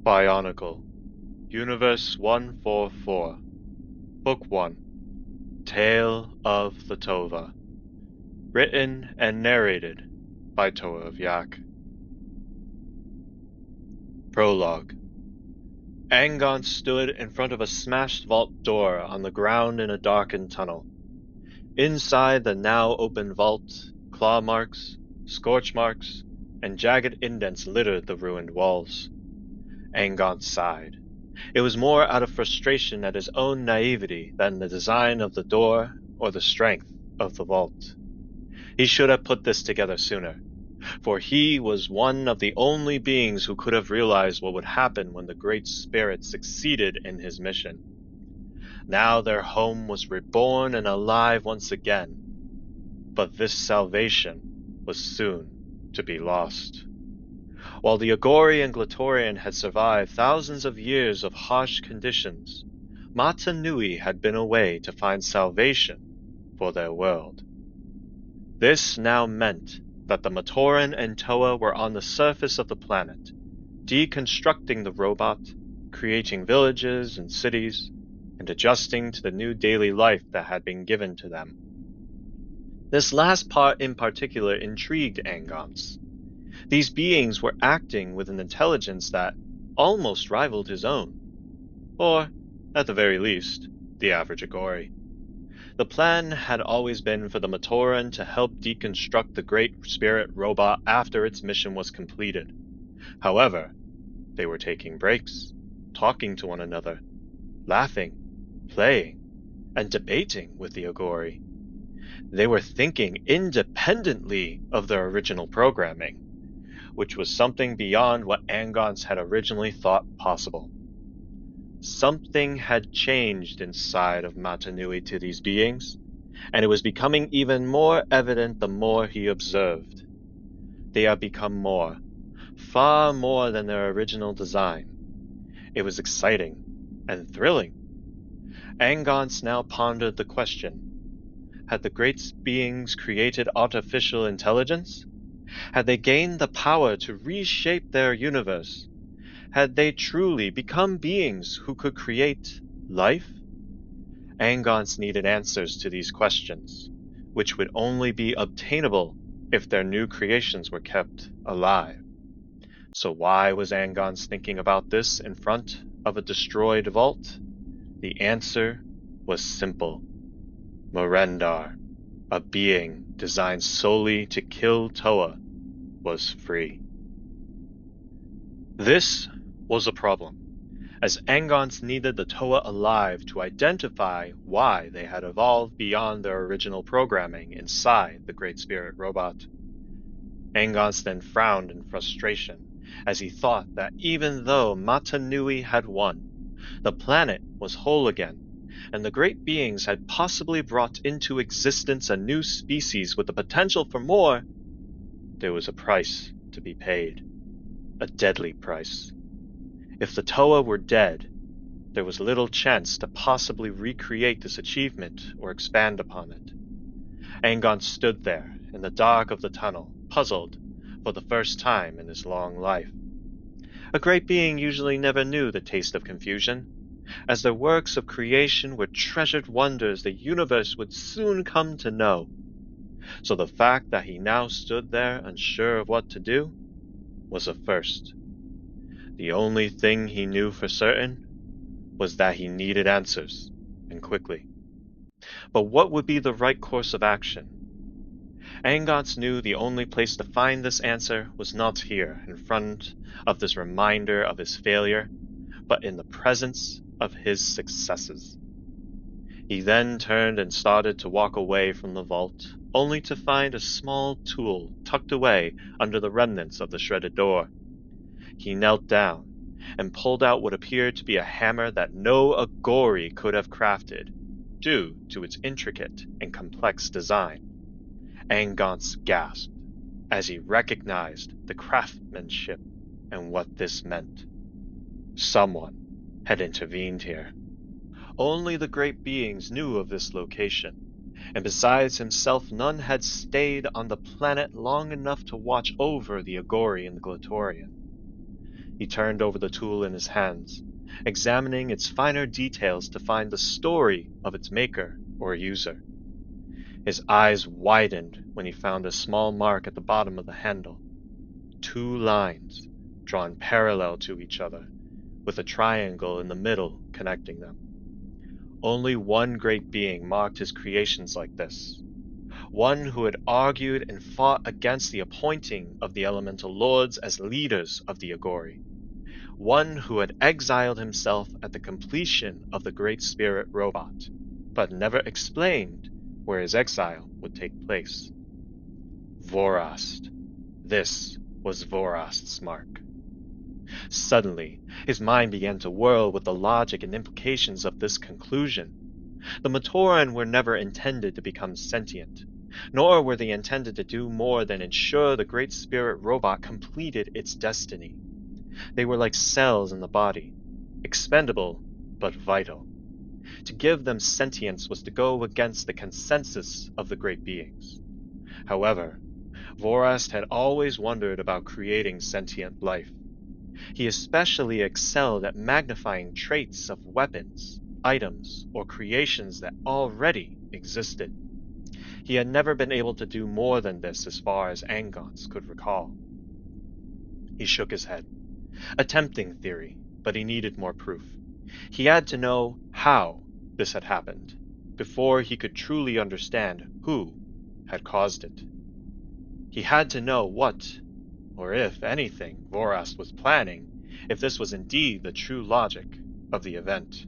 Bionicle Universe 144 Book 1 Tale of the Tova. Written and narrated by Toa of Yak. Prologue. Angonce stood in front of a smashed vault door on the ground in a darkened tunnel. Inside the now open vault, claw marks, scorch marks, and jagged indents littered the ruined walls. Angonce sighed. It was more out of frustration at his own naivety than the design of the door or the strength of the vault. He should have put this together sooner, for he was one of the only beings who could have realized what would happen when the Great Spirit succeeded in his mission. Now their home was reborn and alive once again, but this salvation was soon to be lost. While the Agori and Glatorian had survived thousands of years of harsh conditions, Mata Nui had been away to find salvation for their world. This now meant that the Matoran and Toa were on the surface of the planet, deconstructing the robot, creating villages and cities, and adjusting to the new daily life that had been given to them. This last part in particular intrigued Angonce. These beings were acting with an intelligence that almost rivaled his own, or, at the very least, the average Agori. The plan had always been for the Matoran to help deconstruct the Great Spirit robot after its mission was completed. However, they were taking breaks, talking to one another, laughing, playing, and debating with the Agori. They were thinking independently of their original programming, which was something beyond what Angonce had originally thought possible. Something had changed inside of Mata Nui to these beings, and it was becoming even more evident the more he observed. They had become more, far more than their original design. It was exciting and thrilling. Angonce now pondered the question: had the great beings created artificial intelligence? Had they gained the power to reshape their universe? Had they truly become beings who could create life? Angonce needed answers to these questions, which would only be obtainable if their new creations were kept alive. So why was Angonce thinking about this in front of a destroyed vault? The answer was simple. Marendar, a being designed solely to kill Toa, was free. This was a problem, as Angonce needed the Toa alive to identify why they had evolved beyond their original programming inside the Great Spirit robot. Angonce then frowned in frustration as he thought that even though Mata Nui had won, the planet was whole again, and the great beings had possibly brought into existence a new species with the potential for more, there was a price to be paid. A deadly price. If the Toa were dead, there was little chance to possibly recreate this achievement or expand upon it. Angonce stood there in the dark of the tunnel, puzzled for the first time in his long life. A great being usually never knew the taste of confusion, as their works of creation were treasured wonders the universe would soon come to know. So the fact that he now stood there unsure of what to do was a first. The only thing he knew for certain was that he needed answers, and quickly. But what would be the right course of action? Angonce knew the only place to find this answer was not here, in front of this reminder of his failure, but in the presence of his successes. He then turned and started to walk away from the vault, only to find a small tool tucked away under the remnants of the shredded door. He knelt down and pulled out what appeared to be a hammer that no Agori could have crafted, due to its intricate and complex design. Angonce gasped as he recognized the craftsmanship and what this meant. Someone had intervened here. Only the great beings knew of this location, and besides himself none had stayed on the planet long enough to watch over the Agori and the Glatorian. He turned over the tool in his hands, examining its finer details to find the story of its maker or user. His eyes widened when he found a small mark at the bottom of the handle. 2 lines, drawn parallel to each other, with a triangle in the middle connecting them. Only one great being marked his creations like this. One who had argued and fought against the appointing of the elemental lords as leaders of the Agori. One who had exiled himself at the completion of the Great Spirit robot, but never explained where his exile would take place. Vorast. This was Vorast's mark. Suddenly, his mind began to whirl with the logic and implications of this conclusion. The Matoran were never intended to become sentient, nor were they intended to do more than ensure the Great Spirit robot completed its destiny. They were like cells in the body, expendable but vital. To give them sentience was to go against the consensus of the great beings. However, Vorast had always wondered about creating sentient life. He especially excelled at magnifying traits of weapons, items, or creations that already existed. He had never been able to do more than this as far as Angonce could recall. He shook his head. A tempting theory, but he needed more proof. He had to know how this had happened, before he could truly understand who had caused it. He had to know what, or if anything, Vorast was planning, if this was indeed the true logic of the event.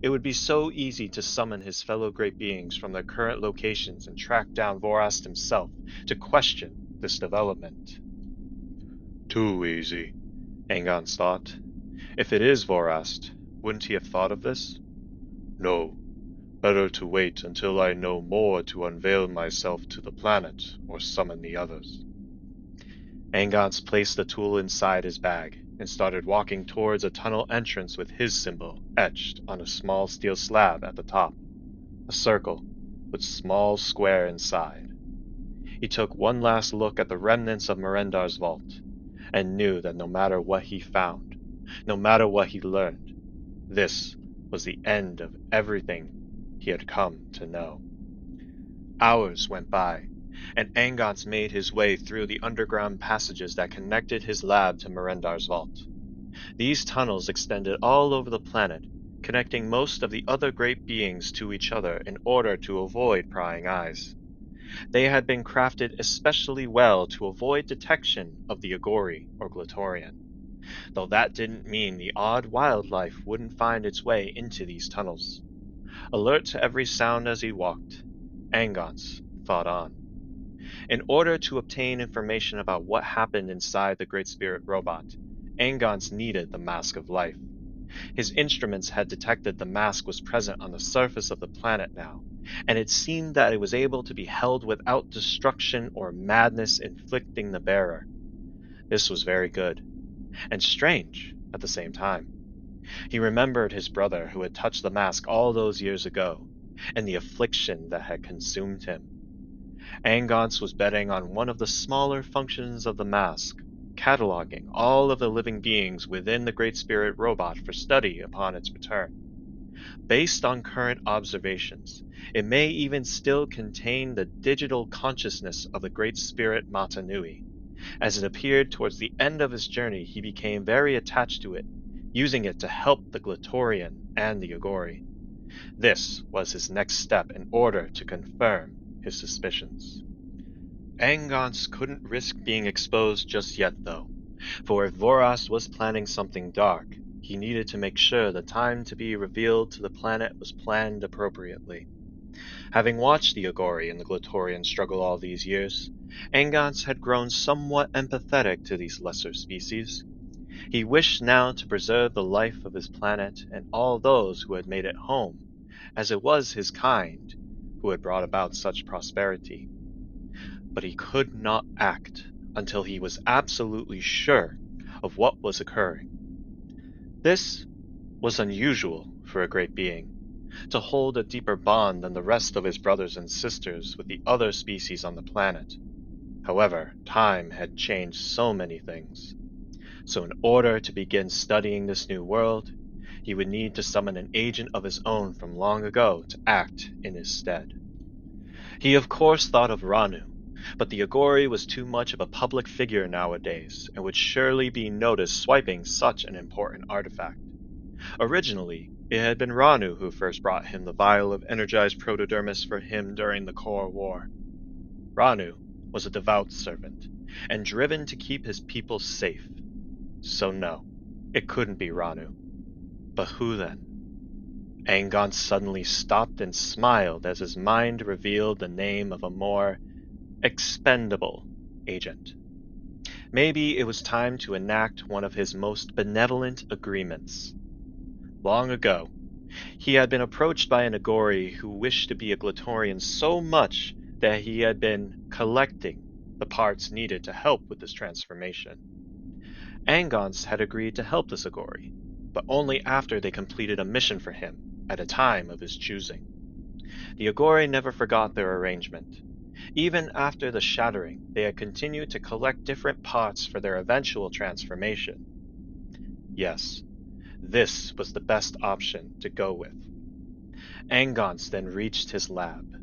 It would be so easy to summon his fellow great beings from their current locations and track down Vorast himself to question this development. Too easy, Angonce thought. If it is Vorast, wouldn't he have thought of this? No. Better to wait until I know more to unveil myself to the planet or summon the others. Angonce placed the tool inside his bag and started walking towards a tunnel entrance with his symbol etched on a small steel slab at the top, a circle with small square inside. He took one last look at the remnants of Marendar's vault and knew that no matter what he found, no matter what he learned, this was the end of everything he had come to know. Hours went by, and Angonce made his way through the underground passages that connected his lab to Marendar's vault. These tunnels extended all over the planet, connecting most of the other great beings to each other in order to avoid prying eyes. They had been crafted especially well to avoid detection of the Agori or Glatorian, though that didn't mean the odd wildlife wouldn't find its way into these tunnels. Alert to every sound as he walked, Angonce thought on. In order to obtain information about what happened inside the Great Spirit robot, Angonce needed the Mask of Life. His instruments had detected the mask was present on the surface of the planet now, and it seemed that it was able to be held without destruction or madness inflicting the bearer. This was very good, and strange at the same time. He remembered his brother who had touched the mask all those years ago, and the affliction that had consumed him. Angonce was betting on one of the smaller functions of the mask, cataloging all of the living beings within the Great Spirit robot for study upon its return. Based on current observations, it may even still contain the digital consciousness of the Great Spirit Matanui. As it appeared towards the end of his journey, he became very attached to it, using it to help the Glatorian and the Agori. This was his next step in order to confirm his suspicions. Angonce couldn't risk being exposed just yet, though, for if Vorast was planning something dark, he needed to make sure the time to be revealed to the planet was planned appropriately. Having watched the Agori and the Glatorian struggle all these years, Angonce had grown somewhat empathetic to these lesser species. He wished now to preserve the life of his planet and all those who had made it home, as it was his kind who had brought about such prosperity. But he could not act until he was absolutely sure of what was occurring. This was unusual for a great being, to hold a deeper bond than the rest of his brothers and sisters with the other species on the planet. However, time had changed so many things. So in order to begin studying this new world, he would need to summon an agent of his own from long ago to act in his stead. He of course thought of Ranu, but the Agori was too much of a public figure nowadays and would surely be noticed swiping such an important artifact. Originally, it had been Ranu who first brought him the vial of energized protodermis for him during the Core War. Ranu was a devout servant, and driven to keep his people safe. So no, it couldn't be Ranu. But who then? Angonce suddenly stopped and smiled as his mind revealed the name of a more expendable agent. Maybe it was time to enact one of his most benevolent agreements. Long ago, he had been approached by an Agori who wished to be a Glatorian so much that he had been collecting the parts needed to help with this transformation. Angonce had agreed to help this Agori, but only after they completed a mission for him at a time of his choosing. The Agori never forgot their arrangement. Even after the shattering, they had continued to collect different parts for their eventual transformation. Yes, this was the best option to go with. Angonce then reached his lab,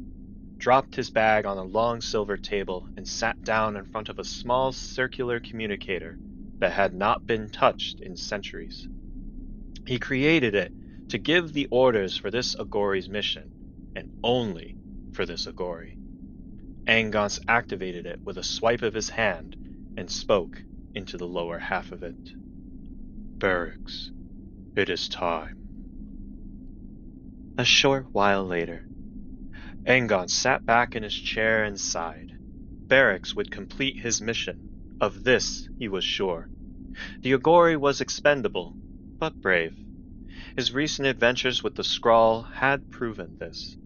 dropped his bag on a long silver table, and sat down in front of a small circular communicator that had not been touched in centuries. He created it to give the orders for this Agori's mission, and only for this Agori. Angonce activated it with a swipe of his hand and spoke into the lower half of it. "Barracks, it is time." A short while later, Angonce sat back in his chair and sighed. Barracks would complete his mission. Of this he was sure. The Agori was expendable, but brave. His recent adventures with the Skrull had proven this.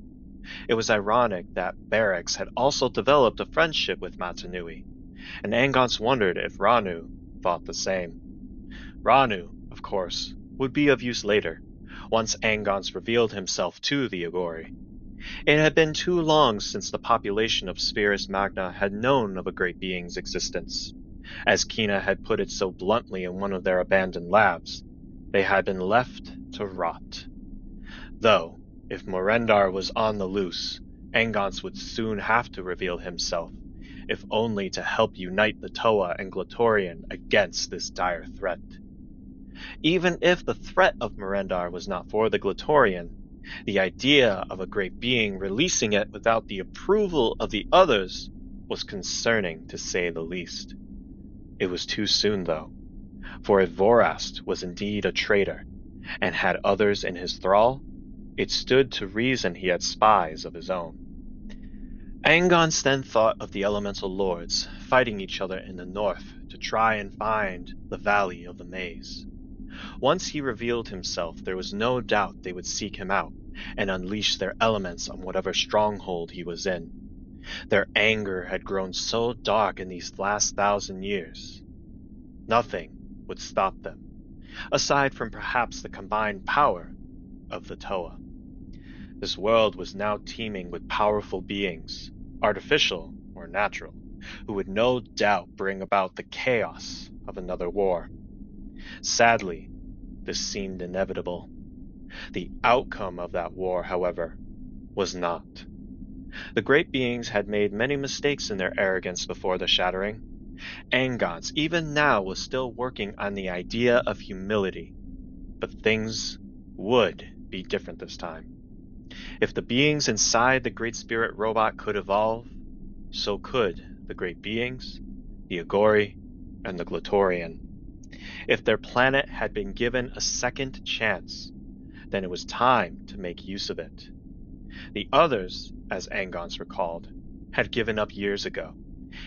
It was ironic that Barracks had also developed a friendship with Matanui, and Angonce wondered if Ranu thought the same. Ranu, of course, would be of use later, once Angonce revealed himself to the Agori. It had been too long since the population of Spherus Magna had known of a great being's existence. As Kina had put it so bluntly in one of their abandoned labs, they had been left to rot. Though, if Marendar was on the loose, Angonce would soon have to reveal himself, if only to help unite the Toa and Glatorian against this dire threat. Even if the threat of Marendar was not for the Glatorian, the idea of a great being releasing it without the approval of the others was concerning, to say the least. It was too soon, though, for if Vorast was indeed a traitor, and had others in his thrall, it stood to reason he had spies of his own. Angonce then thought of the elemental lords fighting each other in the north to try and find the Valley of the Maze. Once he revealed himself, there was no doubt they would seek him out and unleash their elements on whatever stronghold he was in. Their anger had grown so dark in these last 1,000 years. Nothing would stop them, aside from perhaps the combined power of the Toa. This world was now teeming with powerful beings, artificial or natural, who would no doubt bring about the chaos of another war. Sadly, this seemed inevitable. The outcome of that war, however, was not. The great beings had made many mistakes in their arrogance before the shattering. Angonce, even now, was still working on the idea of humility, but things would be different this time. If the beings inside the Great Spirit robot could evolve, so could the great beings, the Agori, and the Glatorian. If their planet had been given a second chance, then it was time to make use of it. The others, as Angonce recalled, had given up years ago,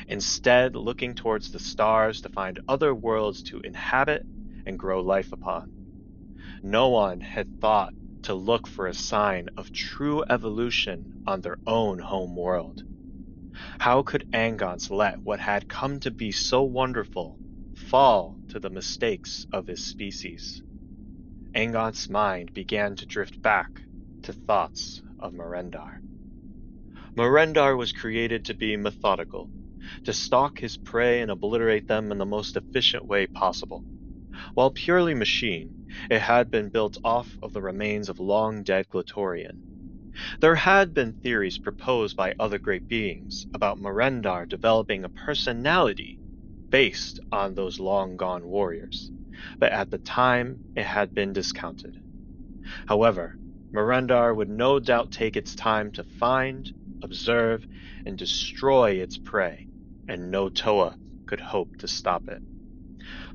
instead looking towards the stars to find other worlds to inhabit and grow life upon. No one had thought to look for a sign of true evolution on their own home world. How could Angonce let what had come to be so wonderful fall to the mistakes of his species? Angonce's mind began to drift back to thoughts of Marendar. Marendar was created to be methodical, to stalk his prey and obliterate them in the most efficient way possible. While purely machine, it had been built off of the remains of long-dead Glatorian. There had been theories proposed by other great beings about Marendar developing a personality based on those long-gone warriors, but at the time it had been discounted. However, Marendar would no doubt take its time to find, observe, and destroy its prey, and no Toa could hope to stop it.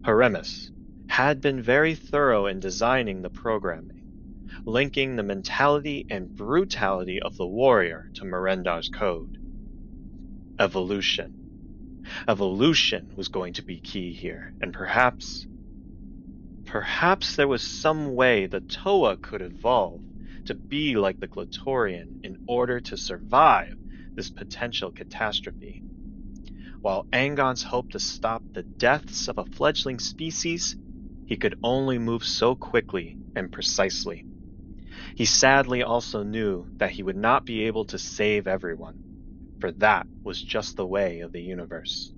Heremis had been very thorough in designing the programming, linking the mentality and brutality of the warrior to Marendar's code. Evolution. Evolution was going to be key here, and perhaps there was some way the Toa could evolve to be like the Glatorian in order to survive this potential catastrophe. While Angonce hoped to stop the deaths of a fledgling species, he could only move so quickly and precisely. He sadly also knew that he would not be able to save everyone, for that was just the way of the universe.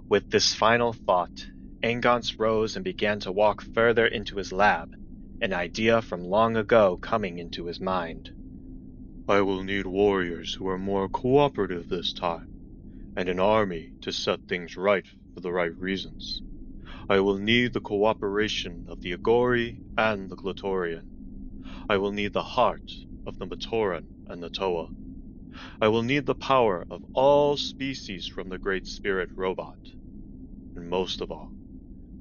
With this final thought, Angonce rose and began to walk further into his lab, an idea from long ago coming into his mind. I will need warriors who are more cooperative this time, and an army to set things right for the right reasons. I will need the cooperation of the Agori and the Glatorian. I will need the heart of the Matoran and the Toa. I will need the power of all species from the Great Spirit robot. And most of all,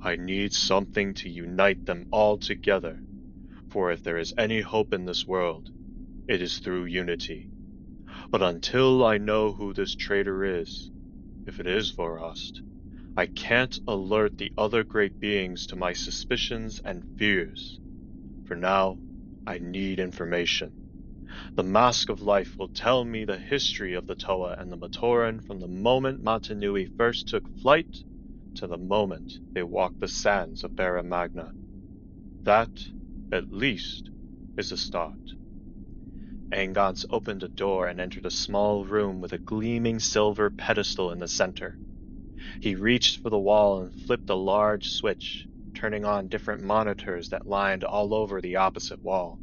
I need something to unite them all together, for if there is any hope in this world, it is through unity. But until I know who this traitor is, if it is Vorast, I can't alert the other great beings to my suspicions and fears. For now, I need information. The Mask of Life will tell me the history of the Toa and the Matoran from the moment Matanui first took flight to the moment they walked the sands of Barra Magna. That, at least, is a start. Angonce opened a door and entered a small room with a gleaming silver pedestal in the center. He reached for the wall and flipped a large switch, turning on different monitors that lined all over the opposite wall.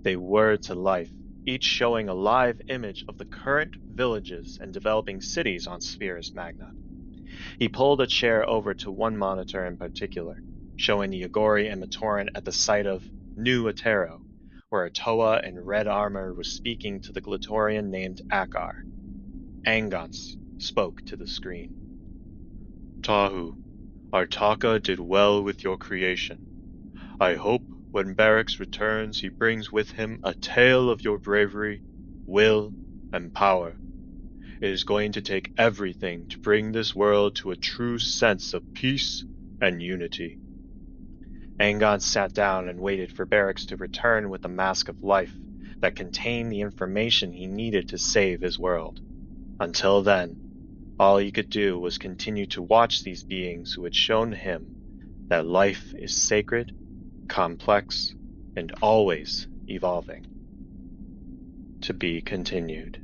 They whirred to life, each showing a live image of the current villages and developing cities on Spherus Magna. He pulled a chair over to one monitor in particular, showing the Agori and Matoran at the site of New Atero, where a Toa in red armor was speaking to the Glatorian named Akar. Angonce spoke to the screen. Tahu, Artaka did well with your creation. I hope when Barracks returns he brings with him a tale of your bravery, will, and power. It is going to take everything to bring this world to a true sense of peace and unity. Angonce sat down and waited for Barracks to return with the Mask of Life that contained the information he needed to save his world. Until then, all he could do was continue to watch these beings who had shown him that life is sacred, complex, and always evolving. To be continued.